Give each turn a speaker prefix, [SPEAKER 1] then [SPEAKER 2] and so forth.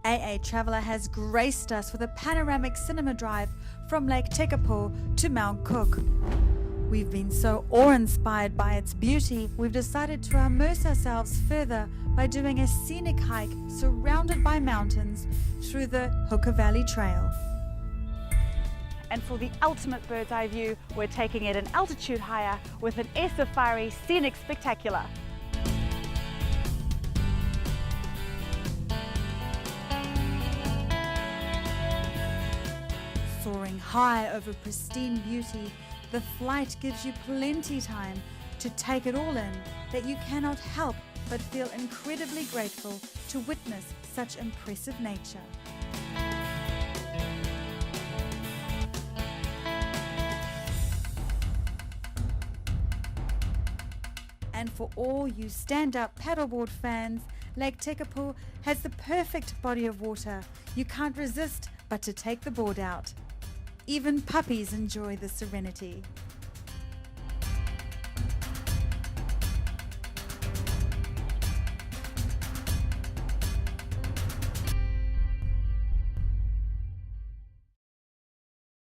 [SPEAKER 1] AA Traveller has graced us with a panoramic cinema drive from Lake Tekapo to Mount Cook. We've been so awe-inspired by its beauty, we've decided to immerse ourselves further by doing a scenic hike surrounded by mountains through the Hooker Valley Trail.
[SPEAKER 2] And for the ultimate bird's eye view, we're taking it an altitude higher with an air safari scenic spectacular.
[SPEAKER 1] Soaring high over pristine beauty, the flight gives you plenty time to take it all in, that you cannot help but feel incredibly grateful to witness such impressive nature. And for all you stand-up paddleboard fans, Lake Tekapo has the perfect body of water. You can't resist but to take the board out. Even puppies enjoy the serenity.